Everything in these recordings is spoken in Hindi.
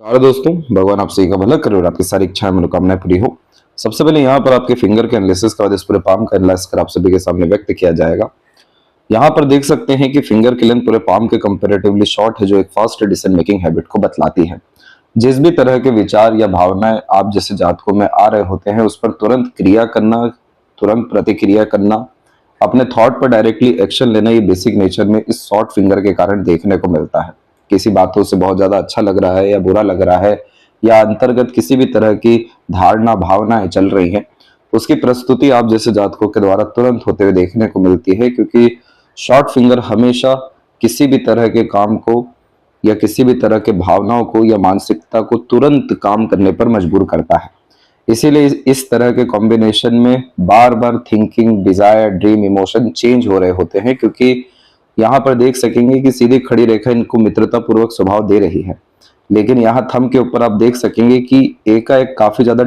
नमस्कार दोस्तों, भगवान आप सभी का भला करे और आपकी सारी इच्छाएं मनोकामनाएं पूरी हो। सबसे पहले यहाँ पर आपके फिंगर के एनालिसिस के बाद इस पूरे पाम का एनालिसिस कर आप सभी के सामने व्यक्त किया जाएगा। यहाँ पर देख सकते हैं कि फिंगर की लेंथ पूरे पाम के कंपैरेटिवली शॉर्ट है, जो एक फास्ट डिसीजन मेकिंग हैबिट को बतलाती है। जिस भी तरह के विचार या भावनाएं आप जैसे जातकों में आ रहे होते हैं, उस पर तुरंत क्रिया करना, तुरंत प्रतिक्रिया करना, अपने थॉट पर डायरेक्टली एक्शन लेना, ये बेसिक नेचर में इस शॉर्ट फिंगर के कारण देखने को मिलता है। किसी बातों से बहुत ज्यादा अच्छा लग रहा है या बुरा लग रहा है, या अंतर्गत किसी भी तरह की धारणा भावनाएं चल रही हैं, उसकी प्रस्तुति आप जैसे जातकों के द्वारा तुरंत होते हुए देखने को मिलती है, क्योंकि शॉर्ट फिंगर हमेशा किसी भी तरह के काम को या किसी भी तरह के भावनाओं को या मानसिकता को तुरंत काम करने पर मजबूर करता है। इसीलिए इस तरह के कॉम्बिनेशन में बार बार thinking, desire, dream, emotion change हो रहे होते हैं, क्योंकि यहाँ पर देख सकेंगे कि सीधी खड़ी रेखा इनको मित्रता पूर्वक स्वभाव दे रही है, लेकिन यहाँ थंब के ऊपर आप देख सकेंगे कि एकाएक काफी ज्यादा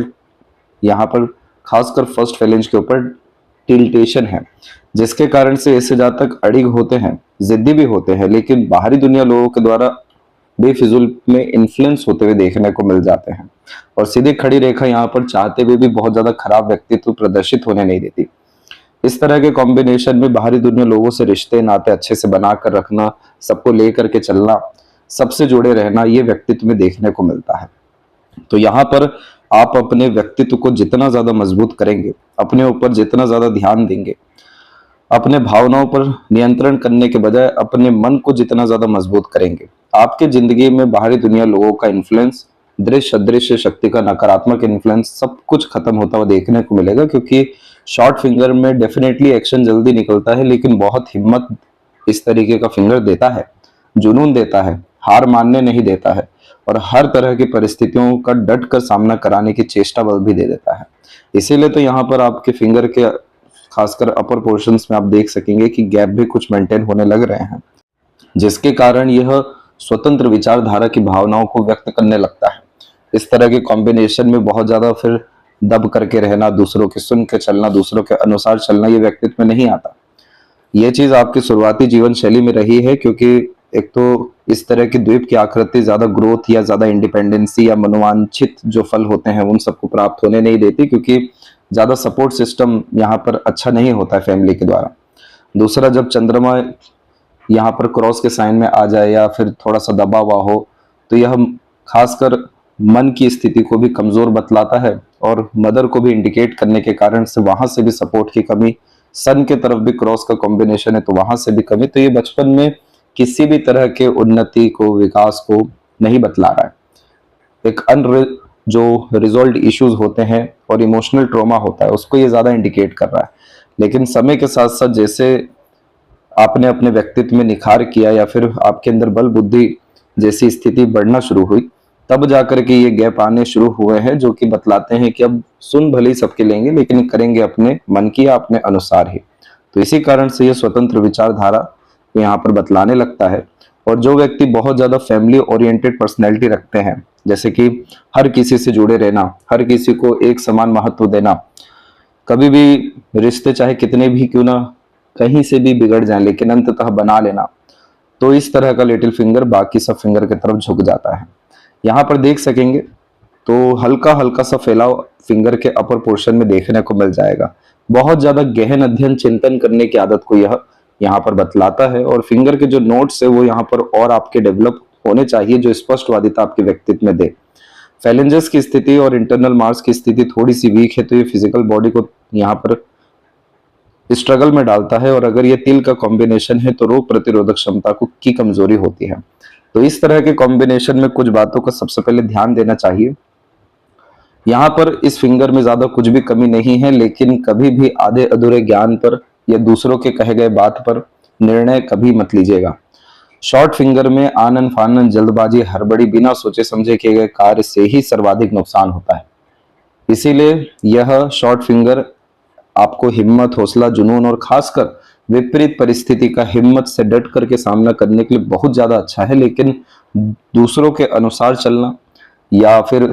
यहाँ पर खासकर फर्स्ट फैलेंज के ऊपर टिल्टेशन है, जिसके कारण से ऐसे जातक अड़िग होते हैं, जिद्दी भी होते हैं, लेकिन बाहरी दुनिया लोगों के द्वारा बेफिजूल में इन्फ्लुएंस होते हुए देखने को मिल जाते हैं। और सीधी खड़ी रेखा यहाँ पर चाहते हुए भी बहुत ज्यादा खराब व्यक्तित्व प्रदर्शित होने नहीं देती। इस तरह के कॉम्बिनेशन में बाहरी दुनिया लोगों से रिश्ते नाते अच्छे से बना कर रखना, सबको लेकर के चलना, सबसे जुड़े रहना, ये व्यक्तित्व में देखने को मिलता है। तो यहाँ पर आप अपने व्यक्तित्व को जितना ज्यादा मजबूत करेंगे, अपने ऊपर जितना ज्यादा ध्यान देंगे, अपने भावनाओं पर नियंत्रण करने के बजाय अपने मन को जितना ज्यादा मजबूत करेंगे, आपके जिंदगी में बाहरी दुनिया लोगों का इन्फ्लुएंस, दृश्य अदृश्य शक्ति का नकारात्मक इन्फ्लुएंस सब कुछ खत्म होता हुआ देखने को मिलेगा। क्योंकि शॉर्ट फिंगर में डेफिनेटली एक्शन जल्दी निकलता है, लेकिन बहुत हिम्मत इस तरीके का फिंगर देता है, जुनून देता है, हार मानने नहीं देता है, और हर तरह की परिस्थितियों का डट कर सामना कराने की चेष्टा बल भी दे देता है। इसीलिए तो यहाँ पर आपके फिंगर के खासकर अपर पोर्शंस में आप देख सकेंगे कि गैप भी कुछ मेंटेन होने लग रहे हैं, जिसके कारण यह स्वतंत्र विचारधारा की भावनाओं को व्यक्त करने लगता है। इस तरह के कॉम्बिनेशन में बहुत ज्यादा फिर दब करके रहना, दूसरों की सुन के चलना, दूसरों के अनुसार चलना, ये व्यक्तित्व में नहीं आता। ये चीज आपकी शुरुआती जीवन शैली में रही है, क्योंकि एक तो इस तरह की द्वीप की आकृति ज्यादा ग्रोथ या ज्यादा इंडिपेंडेंसी या मनोवांछित जो फल होते हैं उन सबको प्राप्त होने नहीं देती, क्योंकि ज्यादा सपोर्ट सिस्टम यहाँ पर अच्छा नहीं होता है फैमिली के द्वारा। दूसरा, जब चंद्रमा यहाँ पर क्रॉस के साइन में आ जाए या फिर थोड़ा सा दबा हुआ हो, तो यह खासकर मन की स्थिति को भी कमजोर बतलाता है, और मदर को भी इंडिकेट करने के कारण से वहां से भी सपोर्ट की कमी, सन के तरफ भी क्रॉस का कॉम्बिनेशन है तो वहां से भी कमी। तो ये बचपन में किसी भी तरह के उन्नति को, विकास को नहीं बतला रहा है। एक जो रिजॉल्व इश्यूज होते हैं और इमोशनल ट्रॉमा होता है, उसको ये ज्यादा इंडिकेट कर रहा है। लेकिन समय के साथ साथ जैसे आपने अपने व्यक्तित्व में निखार किया या फिर आपके अंदर बल बुद्धि जैसी स्थिति बढ़ना शुरू हुई, तब जाकर के ये गैप आने शुरू हुए हैं, जो कि बतलाते हैं कि अब सुन भले ही सबके लेंगे, लेकिन करेंगे अपने मन की या अपने अनुसार ही। तो इसी कारण से ये स्वतंत्र विचारधारा यहाँ पर बतलाने लगता है। और जो व्यक्ति बहुत ज्यादा फैमिली ओरिएंटेड पर्सनैलिटी रखते हैं, जैसे कि हर किसी से जुड़े रहना, हर किसी को एक समान महत्व देना, कभी भी रिश्ते चाहे कितने भी क्यों ना कहीं से भी बिगड़ जाएं, लेकिन अंततः बना लेना, तो इस तरह का लिटिल फिंगर बाकी सब फिंगर की तरफ झुक जाता है। यहाँ पर देख सकेंगे तो हल्का हल्का सा फैलाव फिंगर के अपर पोर्शन में देखने को मिल जाएगा। बहुत ज्यादा गहन अध्ययन चिंतन करने की आदत को यह यहाँ पर बतलाता है, और फिंगर के जो नोट्स है वो यहाँ पर और आपके डेवलप होने चाहिए, जो स्पष्टवादिता आपके व्यक्तित्व में दे। फैलेंजेस की स्थिति और इंटरनल मार्क्स की स्थिति थोड़ी सी वीक है, तो ये फिजिकल बॉडी को यहाँ पर स्ट्रगल में डालता है, और अगर ये तिल का कॉम्बिनेशन है तो रोग प्रतिरोधक क्षमता की कमजोरी होती है। तो इस तरह के कॉम्बिनेशन में कुछ बातों का सबसे पहले ध्यान देना चाहिए। यहाँ पर इस फिंगर में ज्यादा कुछ भी कमी नहीं है, लेकिन कभी भी आधे अधूरे ज्ञान पर या दूसरों के कहे गए बात पर निर्णय कभी मत लीजिएगा। शॉर्ट फिंगर में आनन फानन, जल्दबाजी, हड़बड़ी, बिना सोचे समझे किए गए कार्य से ही सर्वाधिक नुकसान होता है। इसीलिए यह शॉर्ट फिंगर आपको हिम्मत, हौसला, जुनून और खासकर विपरीत परिस्थिति का हिम्मत से डट करके सामना करने के लिए बहुत ज्यादा अच्छा है। लेकिन दूसरों के अनुसार चलना या फिर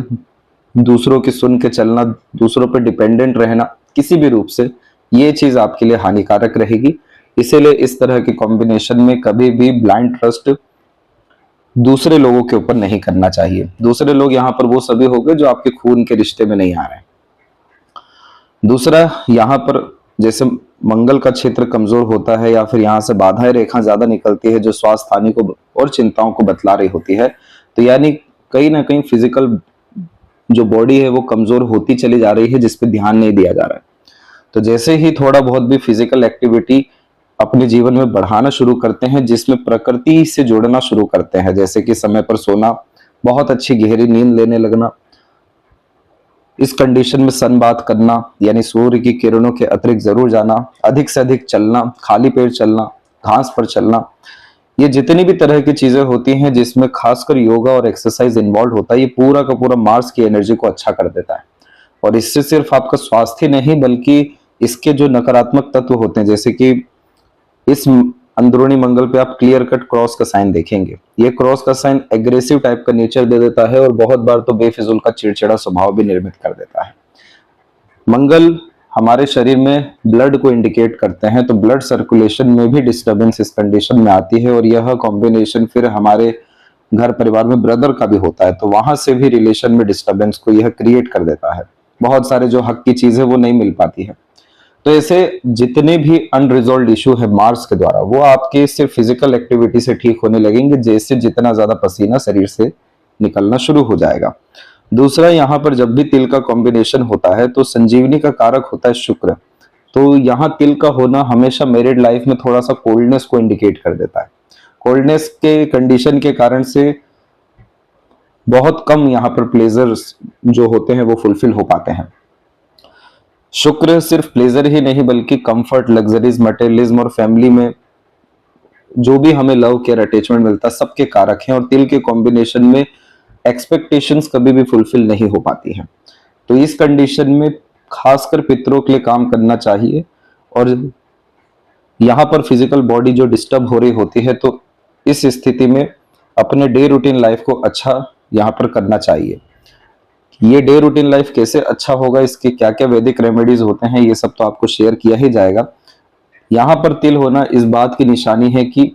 दूसरों की सुन के चलना, दूसरों पर डिपेंडेंट रहना किसी भी रूप से, ये चीज आपके लिए हानिकारक रहेगी। इसीलिए इस तरह के कॉम्बिनेशन में कभी भी ब्लाइंड ट्रस्ट दूसरे लोगों के ऊपर नहीं करना चाहिए। दूसरे लोग यहाँ पर वो सभी हो गए जो आपके खून के रिश्ते में नहीं आ रहे हैं। दूसरा, यहाँ पर जैसे मंगल का क्षेत्र कमजोर होता है या फिर यहाँ से बाधाएं रेखा ज्यादा निकलती है जो स्वास्थ्य हानि को और चिंताओं को बतला रही होती है, तो यानी कहीं ना कहीं फिजिकल जो बॉडी है वो कमजोर होती चली जा रही है, जिस पे ध्यान नहीं दिया जा रहा है। तो जैसे ही थोड़ा बहुत भी फिजिकल एक्टिविटी अपने जीवन में बढ़ाना शुरू करते हैं, जिसमें प्रकृति से जुड़ना शुरू करते हैं, जैसे कि समय पर सोना, बहुत अच्छी गहरी नींद लेने लगना, इस कंडीशन में सन बाथ करना यानी सूर्य की किरणों के अतिरिक्त जरूर जाना, अधिक से अधिक चलना, खाली पेट चलना, घास पर चलना, ये जितनी भी तरह की चीजें होती हैं जिसमें खासकर योगा और एक्सरसाइज इन्वॉल्व होता है, ये पूरा का पूरा मार्स की एनर्जी को अच्छा कर देता है। और इससे सिर्फ आपका स्वास्थ्य नहीं बल्कि इसके जो नकारात्मक तत्व होते हैं, जैसे कि इस अंदरूनी मंगल पे आप क्लियर कट क्रॉस का साइन देखेंगे। ये क्रॉस का साइन एग्रेसिव टाइप का नेचर दे देता है और बहुत बार तो बेफिजूल का चिड़चिड़ा स्वभाव भी निर्मित कर देता है। मंगल हमारे शरीर में ब्लड को इंडिकेट करते हैं, तो ब्लड सर्कुलेशन में भी डिस्टरबेंस इस कंडीशन में आती है और यह कॉम्बिनेशन फिर हमारे घर परिवार में ब्रदर का भी होता है, तो वहां से भी रिलेशन में डिस्टरबेंस को यह क्रिएट कर देता है। बहुत सारे जो हक की चीजें वो नहीं मिल पाती है। तो ऐसे जितने भी अनरिजॉल्व इशू है मार्स के द्वारा, वो आपके सिर्फ फिजिकल एक्टिविटी से ठीक होने लगेंगे, जैसे जितना ज्यादा पसीना शरीर से निकलना शुरू हो जाएगा। दूसरा, यहाँ पर जब भी तिल का कॉम्बिनेशन होता है तो संजीवनी का कारक होता है शुक्र, तो यहाँ तिल का होना हमेशा मैरिड लाइफ में थोड़ा सा कोल्डनेस को इंडिकेट कर देता है। कोल्डनेस के कंडीशन के कारण से बहुत कम यहाँ पर प्लेजर्स जो होते हैं वो फुलफिल हो पाते हैं। शुक्र सिर्फ प्लेजर ही नहीं बल्कि कंफर्ट, लग्जरीज, मटेरियलिज्म और फैमिली में जो भी हमें लव केयर अटैचमेंट मिलता है सबके कारक हैं, और तिल के कॉम्बिनेशन में एक्सपेक्टेशंस कभी भी फुलफिल नहीं हो पाती हैं। तो इस कंडीशन में खासकर पितरों के लिए काम करना चाहिए। और यहाँ पर फिजिकल बॉडी जो डिस्टर्ब हो रही होती है, तो इस स्थिति में अपने डे रूटीन लाइफ को अच्छा यहाँ पर करना चाहिए। ये डे रूटीन लाइफ कैसे अच्छा होगा, इसके क्या क्या वैदिक रेमेडीज होते हैं, ये सब तो आपको शेयर किया ही जाएगा। यहाँ पर तिल होना इस बात की निशानी है कि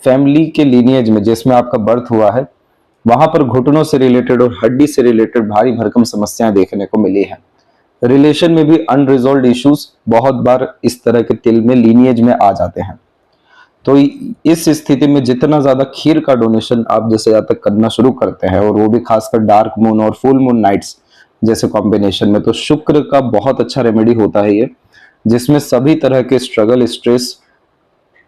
फैमिली के लीनिएज में जिसमें आपका बर्थ हुआ है, वहां पर घुटनों से रिलेटेड और हड्डी से रिलेटेड भारी भरकम समस्याएं देखने को मिली है। रिलेशन में भी अनरिजॉल्व इश्यूज बहुत बार इस तरह के तिल में लीनिएज में आ जाते हैं। तो इस स्थिति में जितना ज्यादा खीर का डोनेशन आप जैसे ज्यादा करना शुरू करते हैं, और वो भी खासकर डार्क मून और फुल मून नाइट्स जैसे कॉम्बिनेशन में, तो शुक्र का बहुत अच्छा रेमेडी होता है ये, जिसमें सभी तरह के स्ट्रगल, स्ट्रेस,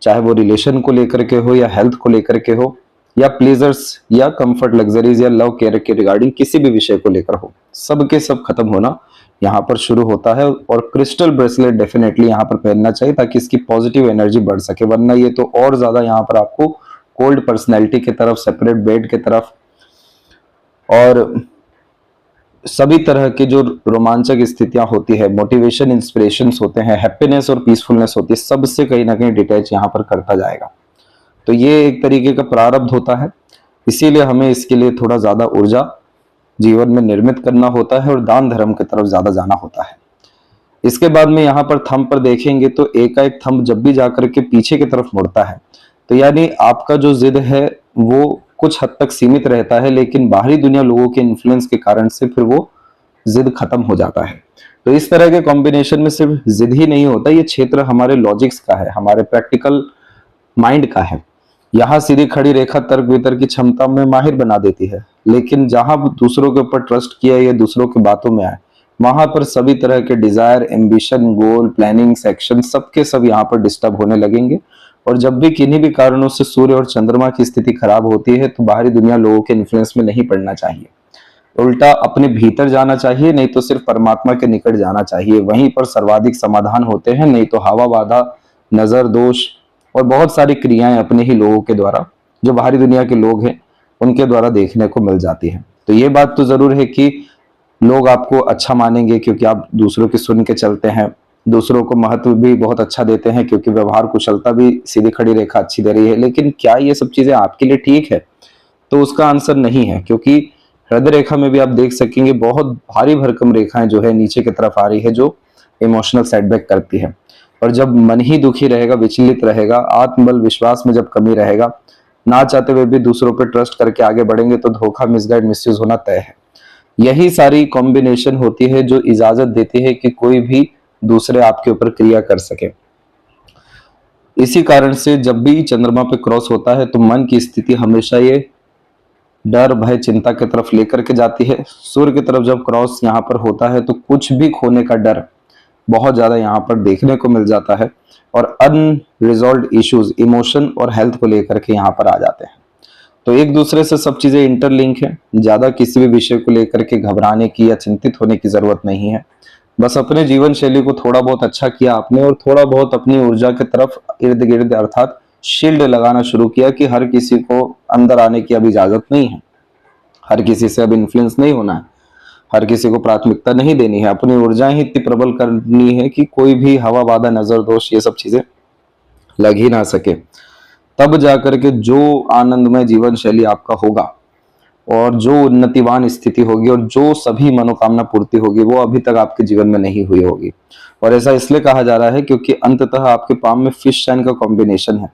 चाहे वो रिलेशन को लेकर के हो या हेल्थ को लेकर के हो या प्लेजर्स या कंफर्ट, लग्जरीज या लव केयर के रिगार्डिंग किसी भी विषय को लेकर हो, सबके सब खत्म होना यहाँ पर शुरू होता है। और क्रिस्टल ब्रेसलेट डेफिनेटली यहाँ पर पहनना चाहिए ताकि इसकी पॉजिटिव एनर्जी बढ़ सके, वरना ये तो और ज्यादा यहाँ पर आपको कोल्ड पर्सनैलिटी की तरफ, सेपरेट बेड की तरफ और सभी तरह की जो रोमांचक स्थितियां होती है, मोटिवेशन, इंस्पिरेशंस होते हैं, हैप्पीनेस और पीसफुलनेस होती है, सबसे कहीं ना कहीं डिटैच यहाँ पर करता जाएगा। तो ये एक तरीके का प्रारब्ध होता है, इसीलिए हमें इसके लिए थोड़ा ज्यादा ऊर्जा जीवन में निर्मित करना होता है और दान धर्म की तरफ ज्यादा जाना होता है। इसके बाद में यहाँ पर थंब पर देखेंगे तो एकाएक थंब जब भी जाकर के पीछे की तरफ मुड़ता है, तो यानी आपका जो जिद है वो कुछ हद तक सीमित रहता है, लेकिन बाहरी दुनिया लोगों के इन्फ्लुएंस के कारण से फिर वो जिद खत्म हो जाता है। तो इस तरह के कॉम्बिनेशन में सिर्फ जिद ही नहीं होता, ये क्षेत्र हमारे लॉजिक्स का है, हमारे प्रैक्टिकल माइंड का है। यहाँ सीधी खड़ी रेखा तर्क वितर्क की क्षमता में माहिर बना देती है, लेकिन जहां दूसरों के ऊपर ट्रस्ट किया या दूसरों की बातों में आए, वहां पर सभी तरह के डिजायर, एम्बिशन, गोल, प्लानिंग, सेक्शन सबके सब यहाँ पर डिस्टर्ब होने लगेंगे। और जब भी किन्हीं भी कारणों से सूर्य और चंद्रमा की स्थिति खराब होती है, तो बाहरी दुनिया लोगों के इन्फ्लुएंस में नहीं पड़ना चाहिए, उल्टा अपने भीतर जाना चाहिए, नहीं तो सिर्फ परमात्मा के निकट जाना चाहिए। वहीं पर सर्वाधिक समाधान होते हैं, नहीं तो हवा बाधा, नजर दोष और बहुत सारी क्रियाएं अपने ही लोगों के द्वारा, जो बाहरी दुनिया के लोग हैं उनके द्वारा देखने को मिल जाती है। तो ये बात तो जरूर है कि लोग आपको अच्छा मानेंगे क्योंकि आप दूसरों की सुन के चलते हैं, दूसरों को महत्व भी बहुत अच्छा देते हैं क्योंकि व्यवहार कुशलता भी सीधी खड़ी रेखा अच्छी दे रही है। लेकिन क्या ये सब चीजें आपके लिए ठीक है? तो उसका आंसर नहीं है, क्योंकि हृदय रेखा में भी आप देख सकेंगे बहुत भारी भरकम रेखाएं जो है नीचे की तरफ आ रही है, जो इमोशनल सेटबैक करती है। और जब मन ही दुखी रहेगा, विचलित रहेगा, आत्मबल विश्वास में जब कमी रहेगा, ना चाहते हुए भी दूसरों पर ट्रस्ट करके आगे बढ़ेंगे तो धोखा, मिसगाइड, मिसयूज होना तय है। यही सारी कॉम्बिनेशन होती है जो इजाजत देती है कि कोई भी दूसरे आपके ऊपर क्रिया कर सके। इसी कारण से जब भी चंद्रमा पे क्रॉस होता है तो मन की स्थिति हमेशा ये डर, भय, चिंता की तरफ लेकर के जाती है। सूर्य की तरफ जब क्रॉस यहाँ पर होता है तो कुछ भी खोने का डर बहुत ज्यादा यहाँ पर देखने को मिल जाता है और अनरिजॉल्व्ड इश्यूज, इमोशन और हेल्थ को लेकर के यहाँ पर आ जाते हैं। तो एक दूसरे से सब चीजें इंटरलिंक है। ज्यादा किसी भी विषय को लेकर के घबराने की या चिंतित होने की जरूरत नहीं है। बस अपने जीवन शैली को थोड़ा बहुत अच्छा किया आपने और थोड़ा बहुत अपनी ऊर्जा की तरफ इर्द गिर्द अर्थात शील्ड लगाना शुरू किया कि हर किसी को अंदर आने की अब इजाजत नहीं है, हर किसी से अब इन्फ्लुएंस नहीं होना है, हर किसी को प्राथमिकता नहीं देनी है, अपनी ऊर्जा ही इतनी प्रबल करनी है कि कोई भी हवा, बाधा, नजर दोष ये सब चीजें लग ही ना सके। तब जाकर के जो आनंदमय जीवन शैली आपका होगा और जो उन्नतिवान स्थिति होगी और जो सभी मनोकामना पूर्ति होगी वो अभी तक आपके जीवन में नहीं हुई होगी। और ऐसा इसलिए कहा जा रहा है क्योंकि अंततः आपके पाम में फिश साइन का कॉम्बिनेशन है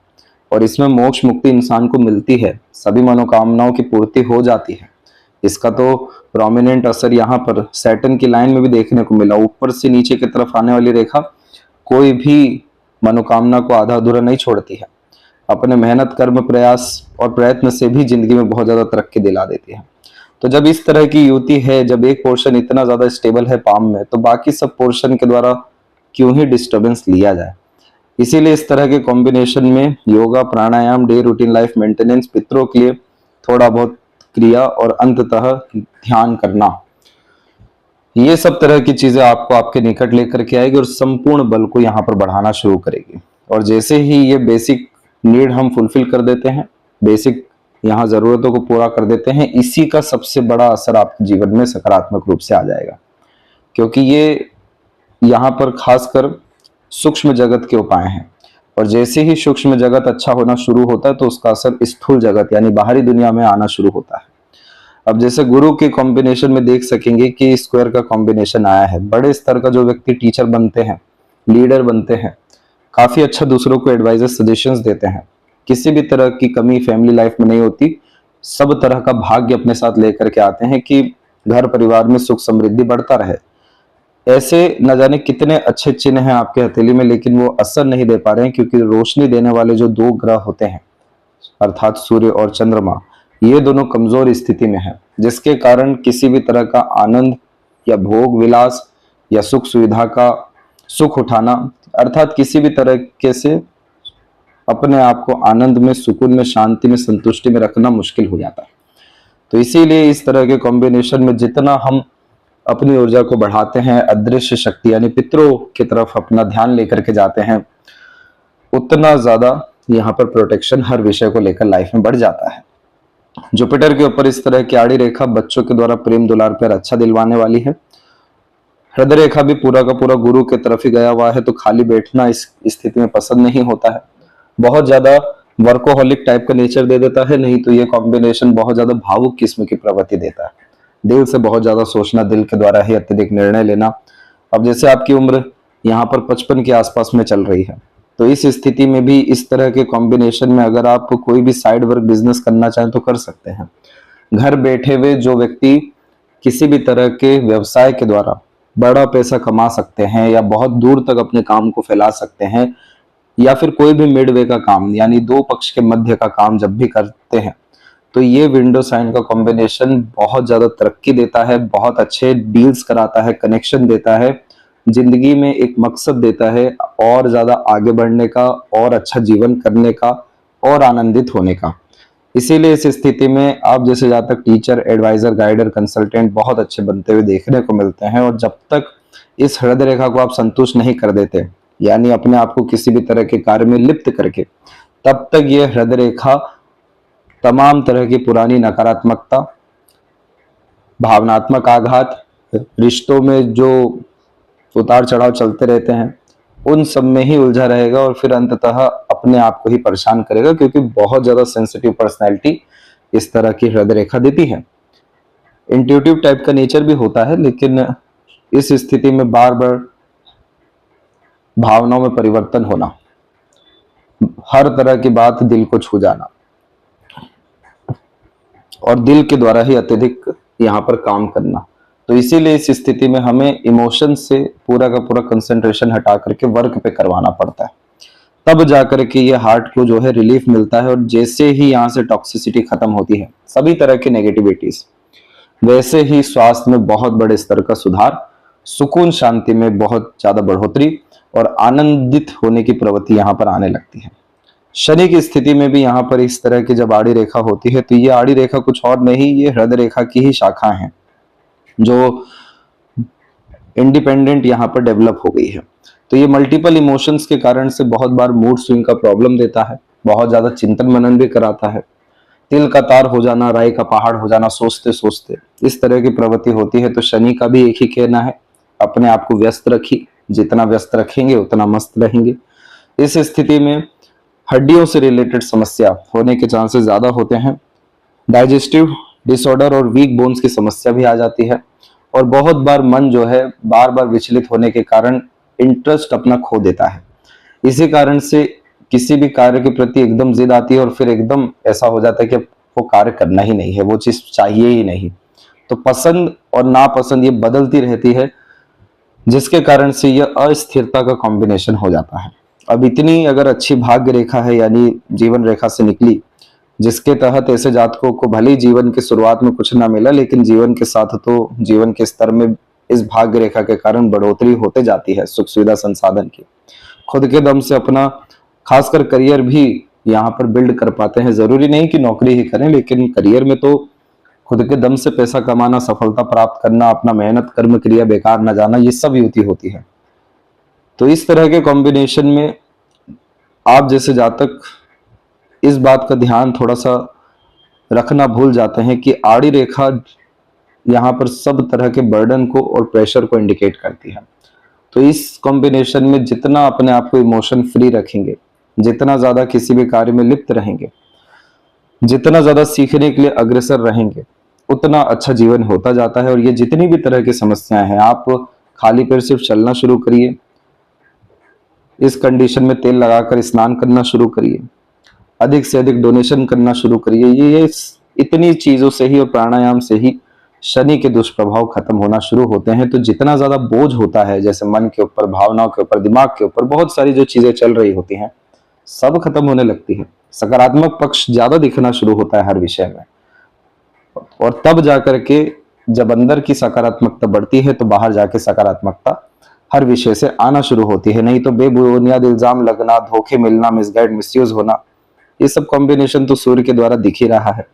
और इसमें मोक्ष मुक्ति इंसान को मिलती है, सभी मनोकामनाओं की पूर्ति हो जाती है। इसका तो प्रोमिनेंट असर यहाँ पर सैटर्न की लाइन में भी देखने को मिला। ऊपर से नीचे की तरफ आने वाली रेखा कोई भी मनोकामना को आधा अधूरा नहीं छोड़ती है, अपने मेहनत, कर्म, प्रयास और प्रयत्न से भी जिंदगी में बहुत ज्यादा तरक्की दिला देती है। तो जब इस तरह की युति है, जब एक पोर्शन इतना ज्यादा स्टेबल है पाम में, तो बाकी सब पोर्शन के द्वारा क्यों ही डिस्टरबेंस लिया जाए। इसीलिए इस तरह के कॉम्बिनेशन में योगा, प्राणायाम, डे रूटीन लाइफ मेंटेनेंस, पितरों के लिए थोड़ा बहुत क्रिया और अंततः ध्यान करना, ये सब तरह की चीजें आपको आपके निकट लेकर के आएगी और संपूर्ण बल को यहाँ पर बढ़ाना शुरू करेगी। और जैसे ही ये बेसिक नीड हम फुलफिल कर देते हैं, बेसिक यहाँ जरूरतों को पूरा कर देते हैं, इसी का सबसे बड़ा असर आपके जीवन में सकारात्मक रूप से आ जाएगा। क्योंकि ये यहाँ पर खासकर सूक्ष्म जगत के उपाय हैं और जैसे ही सूक्ष्म जगत अच्छा होना शुरू होता है तो उसका असर स्थूल जगत यानी बाहरी दुनिया में आना शुरू होता है। अब जैसे गुरु के कॉम्बिनेशन में देख सकेंगे कि स्क्वायर का कॉम्बिनेशन आया है। बड़े स्तर का जो व्यक्ति टीचर बनते हैं, लीडर बनते हैं, काफी अच्छा दूसरों को एडवाइजर, सजेशंस देते हैं, किसी भी तरह की कमी फैमिली लाइफ में नहीं होती, सब तरह का भाग्य अपने साथ लेकर के आते हैं कि घर परिवार में सुख समृद्धि बढ़ता रहे। ऐसे न जाने कितने अच्छे चिन्ह हैं आपके हथेली में, लेकिन वो असर नहीं दे पा रहे हैं क्योंकि रोशनी देने वाले जो दो ग्रह होते हैं अर्थात सूर्य और चंद्रमा, ये दोनों कमजोर स्थिति में है, जिसके कारण किसी भी तरह का आनंद या भोग विलास या सुख सुविधा का सुख उठाना अर्थात किसी भी तरीके से अपने आप को आनंद में, सुकून में, शांति में, संतुष्टि में रखना मुश्किल हो जाता है। तो इसीलिए इस तरह के कॉम्बिनेशन में जितना हम अपनी ऊर्जा को बढ़ाते हैं, अदृश्य शक्ति यानी पितरों की तरफ अपना ध्यान लेकर के जाते हैं, उतना ज्यादा यहाँ पर प्रोटेक्शन हर विषय को लेकर लाइफ में बढ़ जाता है। जुपिटर के ऊपर इस तरह की आड़ी रेखा बच्चों के द्वारा प्रेम दुलार पर अच्छा दिलवाने वाली है। हृदय रेखा भी पूरा का पूरा गुरु के तरफ ही गया हुआ है, तो खाली बैठना इस स्थिति में पसंद नहीं होता है। बहुत ज्यादा वर्कोहॉलिक टाइप का नेचर दे देता है, नहीं तो ये कॉम्बिनेशन बहुत ज्यादा भावुक किस्म की प्रवृत्ति देता है। दिल से बहुत ज्यादा सोचना, दिल के द्वारा ही अत्यधिक निर्णय लेना। अब जैसे आपकी उम्र यहाँ पर 55 के आसपास में चल रही है, तो इस स्थिति में भी इस तरह के कॉम्बिनेशन में अगर आप कोई भी साइड वर्क बिजनेस करना चाहें तो कर सकते हैं। घर बैठे हुए जो व्यक्ति किसी भी तरह के व्यवसाय के द्वारा बड़ा पैसा कमा सकते हैं या बहुत दूर तक अपने काम को फैला सकते हैं, या फिर कोई भी मिडवे का काम यानी दो पक्ष के मध्य का काम जब भी करते हैं, तो ये विंडो साइन का कॉम्बिनेशन बहुत ज्यादा तरक्की देता है, बहुत अच्छे डील्स कराता है, कनेक्शन देता है, जिंदगी में एक मकसद देता है और ज्यादा आगे बढ़ने का और अच्छा जीवन करने का और आनंदित होने का। इसीलिए इस स्थिति में आप जैसे जातक टीचर, एडवाइजर, गाइडर, कंसल्टेंट बहुत अच्छे बनते हुए देखने को मिलते हैं। और जब तक इस हृदय रेखा को आप संतुष्ट नहीं कर देते यानी अपने आप को किसी भी तरह के कार्य में लिप्त करके, तब तक ये हृदय रेखा तमाम तरह की पुरानी नकारात्मकता, भावनात्मक आघात, रिश्तों में जो उतार चढ़ाव चलते रहते हैं उन सब में ही उलझा रहेगा और फिर अंततः अपने आप को ही परेशान करेगा, क्योंकि बहुत ज्यादा सेंसिटिव पर्सनैलिटी इस तरह की हृदय रेखा देती है। इंट्यूटिव टाइप का नेचर भी होता है, लेकिन इस स्थिति में बार बार भावनाओं में परिवर्तन होना, हर तरह की बात दिल को छू जाना, और दिल के द्वारा ही अत्यधिक यहाँ पर काम करना। तो इसीलिए इस स्थिति में हमें इमोशन से पूरा का पूरा कंसंट्रेशन हटा करके वर्क पे करवाना पड़ता है, तब जाकर के ये हार्ट को जो है रिलीफ मिलता है। और जैसे ही यहाँ से टॉक्सिसिटी खत्म होती है, सभी तरह की नेगेटिविटीज, वैसे ही स्वास्थ्य में बहुत बड़े स्तर का सुधार, सुकून शांति में बहुत ज्यादा बढ़ोतरी और आनंदित होने की प्रवृत्ति यहाँ पर आने लगती है। शनि की स्थिति में भी यहाँ पर इस तरह की जब आड़ी रेखा होती है, तो ये आड़ी रेखा कुछ और नहीं, ये हृदय रेखा की ही शाखा है जो इंडिपेंडेंट यहाँ पर डेवलप हो गई है। तो ये मल्टीपल इमोशंस के कारण से बहुत बार मूड स्विंग का प्रॉब्लम देता है, बहुत ज्यादा चिंतन मनन भी कराता है, तिल का तार हो जाना, राय का पहाड़ हो जाना सोचते सोचते, इस तरह की प्रवृत्ति होती है। तो शनि का भी एक ही कहना है, अपने आप को व्यस्त रखिए, जितना व्यस्त रखेंगे उतना मस्त रहेंगे। इस स्थिति में हड्डियों से रिलेटेड समस्या होने के चांसेस ज्यादा होते हैं, डाइजेस्टिव डिसऑर्डर और वीक बोन्स की समस्या भी आ जाती है, और बहुत बार मन जो है बार बार विचलित होने के कारण इंटरेस्ट अपना खो देता है। इसी कारण से किसी भी कार्य के प्रति एकदम जिद आती है और फिर एकदम ऐसा हो जाता है कि वो कार्य करना ही नहीं है, वो चीज चाहिए ही नहीं। तो पसंद और नापसंद ये बदलती रहती है, जिसके कारण से यह अस्थिरता का कॉम्बिनेशन हो जाता है। अब इतनी अगर अच्छी भाग्य रेखा है यानी जीवन रेखा से निकली, जिसके तहत ऐसे जातकों को भले ही जीवन की शुरुआत में कुछ ना मिला, लेकिन जीवन के साथ तो जीवन के स्तर में इस भाग्य रेखा के कारण बढ़ोतरी होते जाती है, सुख सुविधा संसाधन की, खुद के दम से अपना खासकर करियर भी यहाँ पर बिल्ड कर पाते हैं। जरूरी नहीं कि नौकरी ही करें, लेकिन करियर में तो खुद के दम से पैसा कमाना, सफलता प्राप्त करना, अपना मेहनत कर्म क्रिया बेकार न जाना, ये सब युति होती है। तो इस तरह के कॉम्बिनेशन में आप जैसे जातक इस बात का ध्यान थोड़ा सा रखना भूल जाते हैं कि आड़ी रेखा यहाँ पर सब तरह के बर्डन को और प्रेशर को इंडिकेट करती है। तो इस कॉम्बिनेशन में जितना अपने आप को इमोशन फ्री रखेंगे, जितना ज्यादा किसी भी कार्य में लिप्त रहेंगे, जितना ज्यादा सीखने के लिए अग्रसर रहेंगे, उतना अच्छा जीवन होता जाता है। और ये जितनी भी तरह की समस्याएं हैं, आप खाली पेट सिर्फ चलना शुरू करिए, इस कंडीशन में तेल लगाकर स्नान करना शुरू करिए, अधिक से अधिक डोनेशन करना शुरू करिए। ये इतनी चीजों से ही और प्राणायाम से ही शनि के दुष्प्रभाव खत्म होना शुरू होते हैं। तो जितना ज्यादा बोझ होता है, जैसे मन के ऊपर, भावनाओं के ऊपर, दिमाग के ऊपर बहुत सारी जो चीजें चल रही होती हैं, सब खत्म होने लगती है। सकारात्मक पक्ष ज्यादा दिखना शुरू होता है हर विषय में, और तब जाकर के जब अंदर की सकारात्मकता बढ़ती है तो बाहर जाके सकारात्मकता हर विषय से आना शुरू होती है। नहीं तो बेबुनियाद इल्जाम लगना, धोखे मिलना, मिसगाइड मिसयूज होना, ये सब कॉम्बिनेशन तो सूर्य के द्वारा दिख ही रहा है।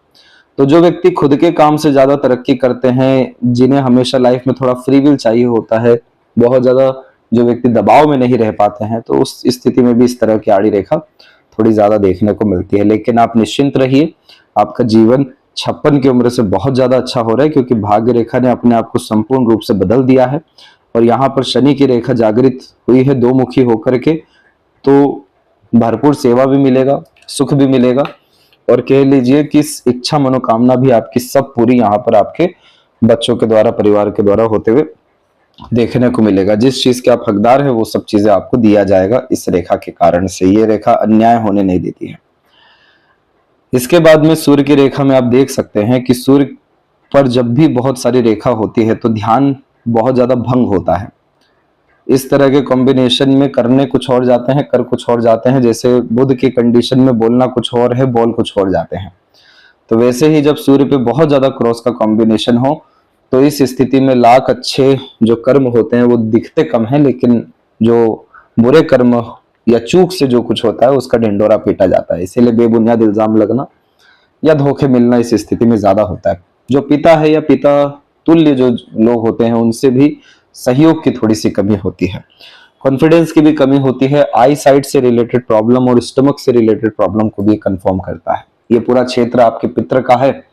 तो जो व्यक्ति खुद के काम से ज्यादा तरक्की करते हैं, जिन्हें हमेशा लाइफ में थोड़ा फ्री विल चाहिए होता है, बहुत ज्यादा जो व्यक्ति दबाव में नहीं रह पाते हैं, तो उस स्थिति में भी इस तरह की आड़ी रेखा थोड़ी ज्यादा देखने को मिलती है। लेकिन आप निश्चिंत रहिए, आपका जीवन 56 की उम्र से बहुत ज्यादा अच्छा हो रहा है, क्योंकि भाग्य रेखा ने अपने आप को संपूर्ण रूप से बदल दिया है। और यहाँ पर शनि की रेखा जागृत हुई है दो मुखी होकर के, तो भरपूर सेवा भी मिलेगा, सुख भी मिलेगा, और कह लीजिए कि इच्छा मनोकामना भी आपकी सब पूरी यहाँ पर आपके बच्चों के द्वारा, परिवार के द्वारा होते हुए देखने को मिलेगा। जिस चीज के आप हकदार है वो सब चीजें आपको दिया जाएगा इस रेखा के कारण से। ये रेखा अन्याय होने नहीं देती है। इसके बाद में सूर्य की रेखा में आप देख सकते हैं कि सूर्य पर जब भी बहुत सारी रेखा होती है तो ध्यान बहुत ज्यादा भंग होता है। इस तरह के कॉम्बिनेशन में करने कुछ और जाते हैं, कर कुछ और जाते हैं। जैसे बुध की कंडीशन में बोलना कुछ और है, बोल कुछ और जाते हैं। तो वैसे ही जब सूर्य पे बहुत ज्यादा क्रॉस का कॉम्बिनेशन हो, तो इस स्थिति में लाख अच्छे जो कर्म होते हैं वो दिखते कम है, लेकिन जो बुरे कर्म या चूक से जो कुछ होता है उसका ढिंडोरा पीटा जाता है। इसीलिए बेबुनियाद इल्जाम लगना या धोखे मिलना इस स्थिति में ज्यादा होता है। जो पिता है या पिता तुल्य जो लोग होते हैं, उनसे भी सहयोग की थोड़ी सी कमी होती है, कॉन्फिडेंस की भी कमी होती है। आई साइट से रिलेटेड प्रॉब्लम और स्टमक से रिलेटेड प्रॉब्लम को भी कंफर्म करता है। ये पूरा क्षेत्र आपके पितर का है,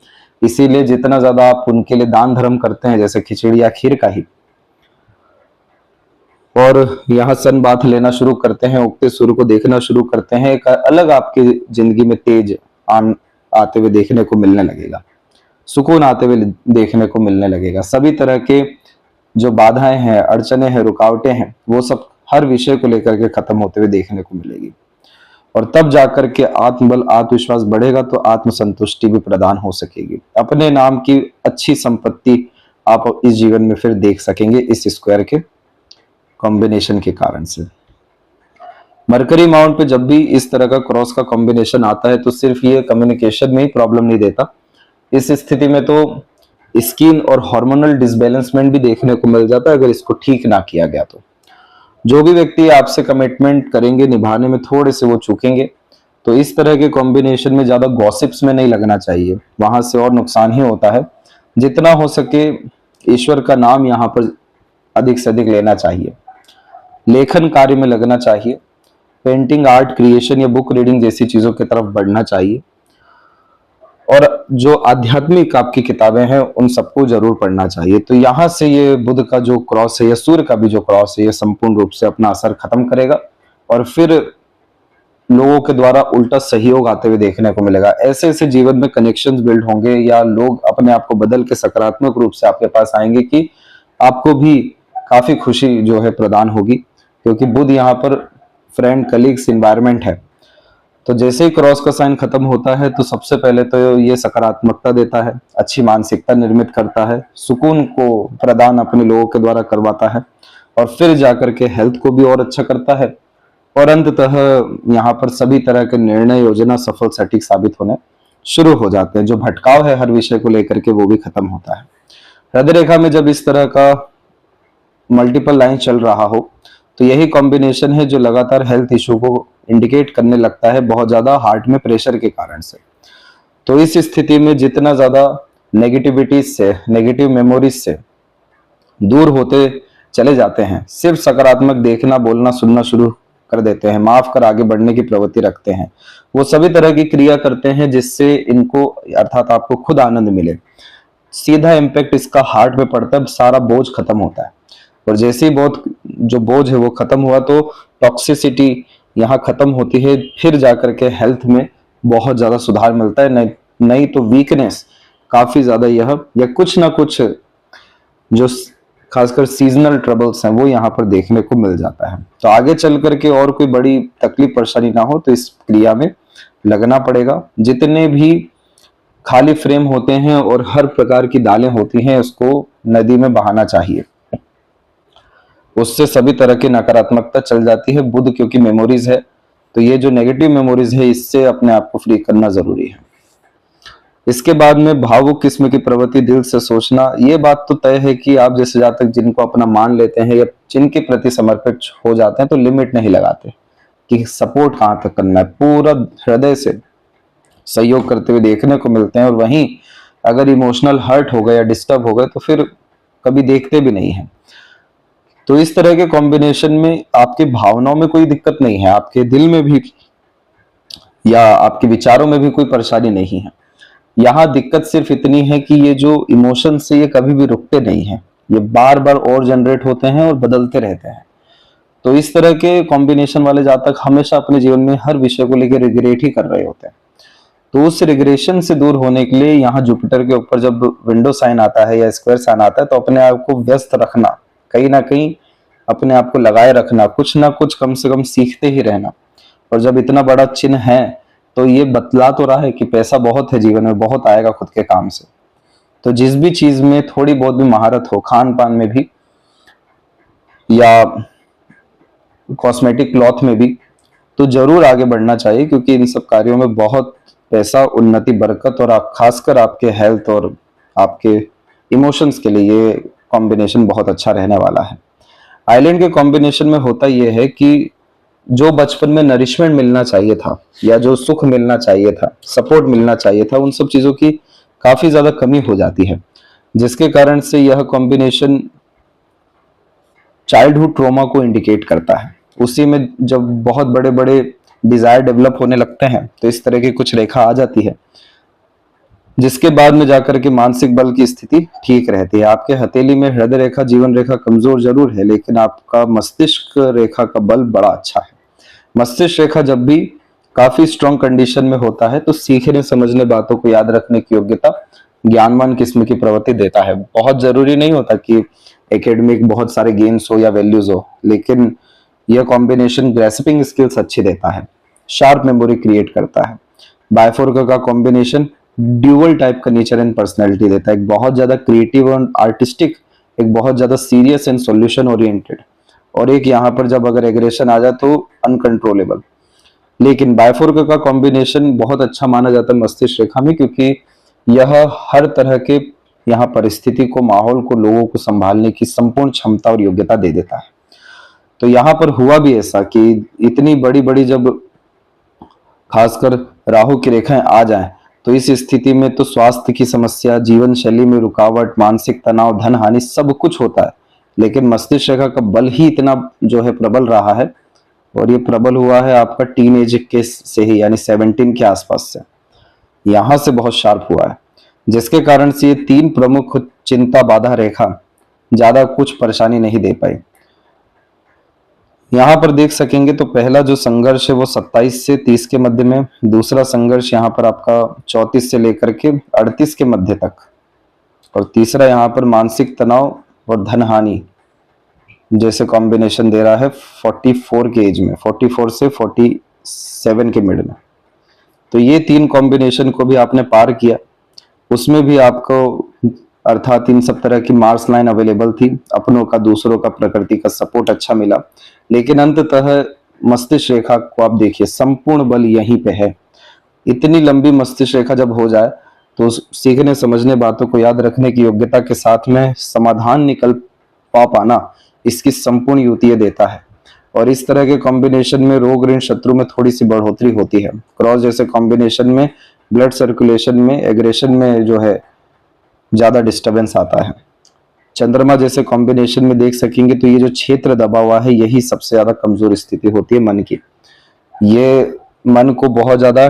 इसीलिए जितना ज्यादा आप उनके लिए दान धर्म करते हैं, जैसे खिचड़ी या खीर का ही, और यहाँ सन बाथ लेना शुरू करते हैं, उगते सूर्य को देखना शुरू करते हैं, एक अलग आपकी जिंदगी में तेज आते हुए देखने को मिलने लगेगा, सुकून आते हुए देखने को मिलने लगेगा। सभी तरह के जो बाधाएं हैं, अड़चने हैं, रुकावटें हैं, वो सब हर विषय को लेकर के खत्म होते हुए देखने को मिलेगी। और तब जाकर के आत्मबल आत्मविश्वास बढ़ेगा तो आत्मसंतुष्टि भी प्रदान हो सकेगी। अपने नाम की अच्छी संपत्ति आप इस जीवन में फिर देख सकेंगे इस स्क्वायर के कॉम्बिनेशन के कारण से। मरकरी माउंट पे जब भी इस तरह का क्रॉस का कॉम्बिनेशन आता है तो सिर्फ ये कम्युनिकेशन में ही प्रॉब्लम नहीं देता, इस स्थिति में तो स्किन और हार्मोनल डिसबैलेंसमेंट भी देखने को मिल जाता है अगर इसको ठीक ना किया गया तो। जो भी व्यक्ति आपसे कमिटमेंट करेंगे निभाने में थोड़े से वो चूकेंगे, तो इस तरह के कॉम्बिनेशन में ज्यादा गॉसिप्स में नहीं लगना चाहिए, वहां से और नुकसान ही होता है। जितना हो सके ईश्वर का नाम यहाँ पर अधिक से अधिक लेना चाहिए, लेखन कार्य में लगना चाहिए, पेंटिंग, आर्ट, क्रिएशन या बुक रीडिंग जैसी चीजों की तरफ बढ़ना चाहिए, और जो आध्यात्मिक आपकी किताबें हैं उन सबको जरूर पढ़ना चाहिए। तो यहां से ये बुध का जो क्रॉस है या सूर्य का भी जो क्रॉस है ये संपूर्ण रूप से अपना असर खत्म करेगा और फिर लोगों के द्वारा उल्टा सहयोग आते हुए देखने को मिलेगा। ऐसे ऐसे जीवन में कनेक्शंस बिल्ड होंगे या लोग अपने आप को बदल के सकारात्मक रूप से आपके पास आएंगे कि आपको भी काफी खुशी जो है प्रदान होगी, क्योंकि बुध यहाँ पर फ्रेंड, कलीग्स, इन्वायरमेंट है। तो जैसे ही क्रॉस का साइन खत्म होता है तो सबसे पहले तो ये सकारात्मकता देता है, अच्छी मानसिकता निर्मित करता है, सुकून को प्रदान अपने लोगों के द्वारा करवाता है और फिर जाकर के हेल्थ को भी और अच्छा करता है और अंततः यहाँ पर सभी तरह के निर्णय योजना सफल सटीक साबित होने शुरू हो जाते हैं। जो भटकाव है हर विषय को लेकर के वो भी खत्म होता है। हृदय रेखा में जब इस तरह का मल्टीपल लाइन चल रहा हो तो यही कॉम्बिनेशन है जो लगातार हेल्थ इशू को इंडिकेट करने लगता है, बहुत ज्यादा हार्ट में प्रेशर के कारण से। तो इस स्थिति में जितना ज्यादा नेगेटिविटीज से, नेगेटिव मेमोरीज से दूर होते चले जाते हैं, सिर्फ सकारात्मक देखना, बोलना, सुनना शुरू कर देते हैं, माफ कर आगे बढ़ने की प्रवृत्ति रखते हैं, वो सभी तरह की क्रिया करते हैं जिससे इनको अर्थात आपको खुद आनंद मिले, सीधा इम्पैक्ट इसका हार्ट में पड़ता है, सारा बोझ खत्म होता है। और जैसे ही बहुत जो बोझ है वो खत्म हुआ तो टॉक्सिसिटी यहाँ खत्म होती है, फिर जाकर के हेल्थ में बहुत ज्यादा सुधार मिलता है। नहीं तो वीकनेस काफी ज्यादा यह या कुछ ना कुछ जो खासकर सीजनल ट्रबल्स हैं वो यहाँ पर देखने को मिल जाता है। तो आगे चल करके और कोई बड़ी तकलीफ परेशानी ना हो तो इस क्रिया में लगना पड़ेगा। जितने भी खाली फ्रेम होते हैं और हर प्रकार की दालें होती हैं उसको नदी में बहाना चाहिए, उससे सभी तरह की नकारात्मकता चल जाती है। बुध क्योंकि मेमोरीज है तो ये जो नेगेटिव मेमोरीज है इससे अपने आप को फ्री करना जरूरी है। इसके बाद में भावुक किस्म की प्रवृत्ति, दिल से सोचना, ये बात तो तय है कि आप जैसे जातक जिनको अपना मान लेते हैं या जिनके प्रति समर्पित हो जाते हैं तो लिमिट नहीं लगाते कि सपोर्ट कहाँ तक करना है, पूरा हृदय से सहयोग करते हुए देखने को मिलते हैं। और वहीं अगर इमोशनल हर्ट हो गए या डिस्टर्ब हो गए तो फिर कभी देखते भी नहीं है। तो इस तरह के कॉम्बिनेशन में आपकी भावनाओं में कोई दिक्कत नहीं है, आपके दिल में भी या आपके विचारों में भी कोई परेशानी नहीं है। यहाँ दिक्कत सिर्फ इतनी है कि ये जो इमोशंस है ये कभी भी रुकते नहीं हैं, ये बार बार और जनरेट होते हैं और बदलते रहते हैं। तो इस तरह के कॉम्बिनेशन वाले जातक हमेशा अपने जीवन में हर विषय को लेकर रिग्रेट ही कर रहे होते हैं। तो उस रिग्रेशन से दूर होने के लिए यहाँ जुपिटर के ऊपर जब विंडो साइन आता है या स्क्वायर साइन आता है तो अपने आप को व्यस्त रखना, कहीं ना कहीं अपने आप को लगाए रखना, कुछ ना कुछ कम से कम सीखते ही रहना। और जब इतना बड़ा चिन्ह है तो ये बतला तो रहा है कि पैसा बहुत है जीवन में, बहुत आएगा खुद के काम से। तो जिस भी चीज में थोड़ी बहुत भी महारत हो, खान पान में भी या कॉस्मेटिक क्लॉथ में भी, तो जरूर आगे बढ़ना चाहिए, क्योंकि इन सब कार्यों में बहुत पैसा, उन्नति, बरकत और खासकर आपके हेल्थ और आपके इमोशंस के लिए ये कॉम्बिनेशन बहुत अच्छा रहने वाला है। आइलैंड के कॉम्बिनेशन में होता यह है कि जो बचपन में नरिशमेंट मिलना चाहिए था या जो सुख मिलना चाहिए था, सपोर्ट मिलना चाहिए था, उन सब चीजों की काफी ज्यादा कमी हो जाती है, जिसके कारण से यह कॉम्बिनेशन चाइल्डहुड ट्रॉमा को इंडिकेट करता है। उसी में जब बहुत बड़े बड़े डिजायर डेवलप होने लगते हैं तो इस तरह की कुछ रेखा आ जाती है, जिसके बाद में जाकर के मानसिक बल की स्थिति ठीक रहती है। आपके हथेली में हृदय रेखा, जीवन रेखा कमजोर जरूर है, लेकिन आपका मस्तिष्क रेखा का बल बड़ा अच्छा है। मस्तिष्क रेखा जब भी काफी स्ट्रॉन्ग कंडीशन में होता है तो सीखने, समझने, बातों को याद रखने की योग्यता, ज्ञानवान किस्म की प्रवृत्ति देता है। बहुत जरूरी नहीं होता कि एकेडमिक बहुत सारे गेम्स हो या वैल्यूज हो, लेकिन यह कॉम्बिनेशन ग्रेस्पिंग स्किल्स अच्छी देता है। शार्प मेमोरी क्रिएट करता है। बायफोरका का कॉम्बिनेशन ड्यूअल टाइप का नेचर एंड पर्सनैलिटी देता है, एक बहुत ज्यादा क्रिएटिव और आर्टिस्टिक, एक बहुत ज्यादा सीरियस एंड सॉल्यूशन ओरिएंटेड, और एक यहाँ पर जब अगर एग्रेशन आ जाए तो अनकंट्रोलेबल। लेकिन बायफोरका का कॉम्बिनेशन बहुत अच्छा माना जाता है मस्तिष्क रेखा में, क्योंकि यह हर तरह के यहाँ परिस्थिति को, माहौल को, लोगों को संभालने की संपूर्ण क्षमता और योग्यता दे देता है। तो यहाँ पर हुआ भी ऐसा कि इतनी बड़ी बड़ी जब खासकर राहु की रेखाएं आ जाएं, तो इस स्थिति में तो स्वास्थ्य की समस्या, जीवन शैली में रुकावट, मानसिक तनाव, धन हानि सब कुछ होता है। लेकिन मस्तिष्क रेखा का बल ही इतना जो है प्रबल रहा है, और ये प्रबल हुआ है आपका टीन एज के से ही, यानी 17 के आसपास से, यहां से बहुत शार्प हुआ है, जिसके कारण से ये 3 प्रमुख चिंता बाधा रेखा ज्यादा कुछ परेशानी नहीं दे पाई। यहाँ पर देख सकेंगे तो पहला जो संघर्ष है वो 27 से 30 के मध्य में, दूसरा संघर्ष यहाँ पर आपका 34 से लेकर के 38 के मध्य तक, और तीसरा यहाँ पर मानसिक तनाव और धन हानि जैसे कॉम्बिनेशन दे रहा है 44 के एज में, 44 से 47 के मिड में। तो ये 3 कॉम्बिनेशन को भी आपने पार किया, उसमें भी आपको अर्थात इन सब तरह की मार्स लाइन अवेलेबल थी, अपनों का, दूसरों का, प्रकृति का सपोर्ट अच्छा मिला। लेकिन अंततः मस्तिष्क रेखा को आप देखिए, संपूर्ण बल यहीं पे है। इतनी लंबी मस्तिष्क रेखा जब हो जाए तो सीखने समझने, बातों को याद रखने की योग्यता के साथ में समाधान निकल पाना, इसकी संपूर्ण युति देता है। और इस तरह के कॉम्बिनेशन में रोग, ऋण, शत्रु में थोड़ी सी बढ़ोतरी होती है। क्रॉस जैसे कॉम्बिनेशन में ब्लड सर्कुलेशन में, एग्रेशन में जो है ज्यादा डिस्टरबेंस आता है। चंद्रमा जैसे कॉम्बिनेशन में देख सकेंगे तो ये जो क्षेत्र दबा हुआ है, यही सबसे ज्यादा कमजोर स्थिति होती है मन की। ये मन को बहुत ज्यादा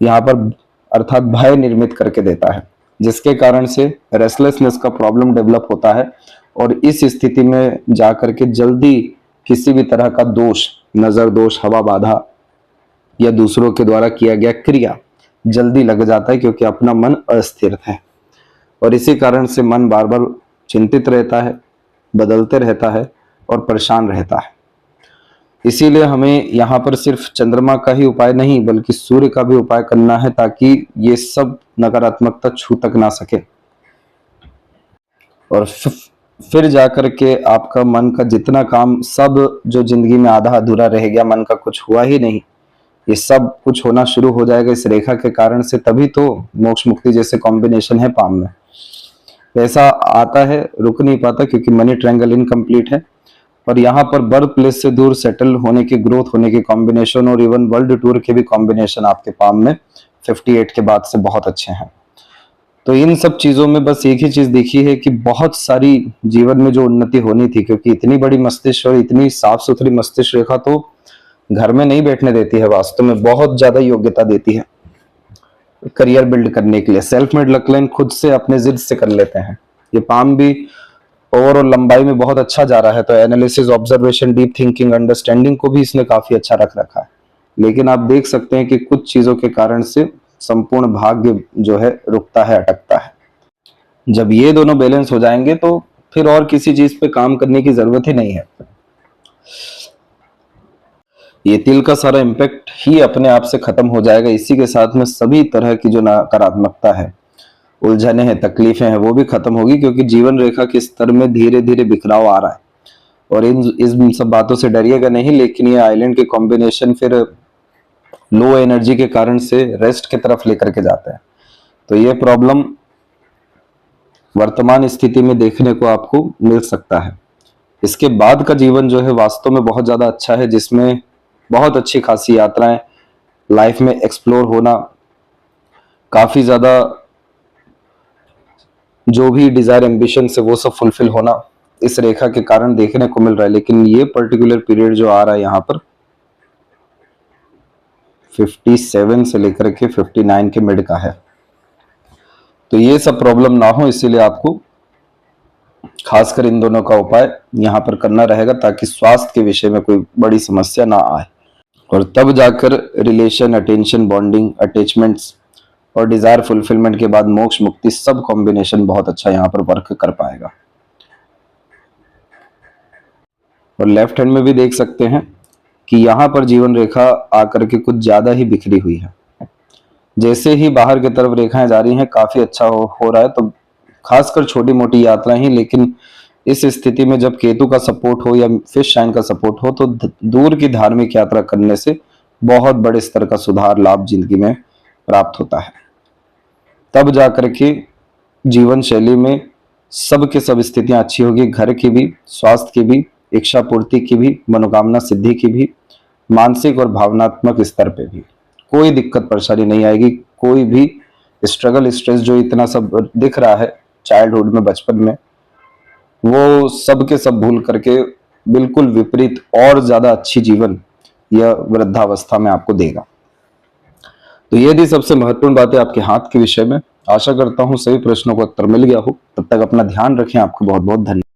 यहाँ पर अर्थात भय निर्मित करके देता है, जिसके कारण से रेस्टलेसनेस का प्रॉब्लम डेवलप होता है, और इस स्थिति में जाकर के जल्दी किसी भी तरह का दोष, नजर दोष, हवा बाधा या दूसरों के द्वारा किया गया क्रिया जल्दी लग जाता है, क्योंकि अपना मन अस्थिर है, और इसी कारण से मन बार बार चिंतित रहता है, बदलते रहता है और परेशान रहता है। इसीलिए हमें यहाँ पर सिर्फ चंद्रमा का ही उपाय नहीं बल्कि सूर्य का भी उपाय करना है, ताकि ये सब नकारात्मकता छू तक ना सके, और फिर जाकर के आपका मन का जितना काम, सब जो जिंदगी में आधा अधूरा रह गया, मन का कुछ हुआ ही नहीं, ये सब कुछ होना शुरू हो जाएगा इस रेखा के कारण से। तभी तो मोक्ष मुक्ति जैसे कॉम्बिनेशन है पाम में। पैसा आता है, रुक नहीं पाता, क्योंकि मनी ट्रायंगल इनकम्प्लीट है, और यहाँ पर बर्थ प्लेस से दूर सेटल होने की, ग्रोथ होने की कॉम्बिनेशन, और इवन वर्ल्ड टूर के भी कॉम्बिनेशन आपके पाम में 58 के बाद से बहुत अच्छे हैं। तो इन सब चीजों में बस एक ही चीज देखी है कि बहुत सारी जीवन में जो उन्नति होनी थी, क्योंकि इतनी बड़ी मस्तिष्क और इतनी साफ सुथरी मस्तिष्क रेखा तो घर में नहीं बैठने देती है, वास्तव में बहुत ज्यादा योग्यता देती है करियर बिल्ड करने के लिए। सेल्फ मेड लक लाइन खुद से अपने जिद से कर लेते हैं। ये पाम भी ओवरऑल लंबाई में बहुत अच्छा जा रहा है, तो analysis, observation, deep thinking, understanding को भी इसने काफी अच्छा रख रखा है। लेकिन आप देख सकते हैं कि कुछ चीजों के कारण से संपूर्ण भाग्य जो है रुकता है, अटकता है। जब ये दोनों बैलेंस हो जाएंगे तो फिर और किसी चीज पे काम करने की जरूरत ही नहीं है। ये तिल का सारा इम्पैक्ट ही अपने आप से खत्म हो जाएगा। इसी के साथ में सभी तरह की जो नकारात्मकता है, उलझने हैं, तकलीफें हैं, वो भी खत्म होगी, क्योंकि जीवन रेखा के स्तर में धीरे धीरे बिखराव आ रहा है। और इन सब बातों से डरिएगा नहीं, लेकिन ये आइलैंड के कॉम्बिनेशन फिर लो एनर्जी के कारण से रेस्ट की तरफ लेकर के जाता है। तो ये प्रॉब्लम वर्तमान स्थिति में देखने को आपको मिल सकता है। इसके बाद का जीवन जो है वास्तव में बहुत ज्यादा अच्छा है, जिसमें बहुत अच्छी खासी यात्राएं, लाइफ में एक्सप्लोर होना, काफी ज्यादा जो भी डिजायर, एम्बिशन है वो सब फुलफिल होना इस रेखा के कारण देखने को मिल रहा है। लेकिन ये पर्टिकुलर पीरियड जो आ रहा है यहाँ पर 57 से लेकर के 59 के मिड का है, तो ये सब प्रॉब्लम ना हो, इसीलिए आपको खासकर इन दोनों का उपाय यहाँ पर करना रहेगा, ताकि स्वास्थ्य के विषय में कोई बड़ी समस्या ना आए, और तब जाकर रिलेशन, अटेंशन, बॉन्डिंग, अटैचमेंट्स और डिजायर फुलफिलमेंट के बाद मोक्ष मुक्ति, सब कॉम्बिनेशन बहुत अच्छा यहाँ पर वर्क कर पाएगा। और लेफ्ट हैंड में भी देख सकते हैं कि यहाँ पर जीवन रेखा आकर के कुछ ज्यादा ही बिखरी हुई है। जैसे ही बाहर की तरफ रेखाएं जा रही हैं काफी अच्छा हो रहा है, तो खासकर छोटी मोटी यात्राएं ही, लेकिन इस स्थिति में जब केतु का सपोर्ट हो या फिश साइन का सपोर्ट हो तो दूर की धार्मिक यात्रा करने से बहुत बड़े स्तर का सुधार लाभ जिंदगी में प्राप्त होता है। तब जाकर के जीवन शैली में सबके सब स्थितियां अच्छी होगी, घर की भी, स्वास्थ्य की भी, इच्छा पूर्ति की भी, मनोकामना सिद्धि की भी, मानसिक और भावनात्मक स्तर पे भी कोई दिक्कत परेशानी नहीं आएगी। कोई भी स्ट्रगल स्ट्रेस जो इतना सब दिख रहा है चाइल्डहुड में, बचपन में, वो सब के सब भूल करके बिल्कुल विपरीत और ज्यादा अच्छी जीवन यह वृद्धावस्था में आपको देगा। तो ये थी सबसे महत्वपूर्ण बातें आपके हाथ के विषय में। आशा करता हूं सभी प्रश्नों का उत्तर मिल गया हो। तब तक अपना ध्यान रखें। आपको बहुत बहुत धन्यवाद।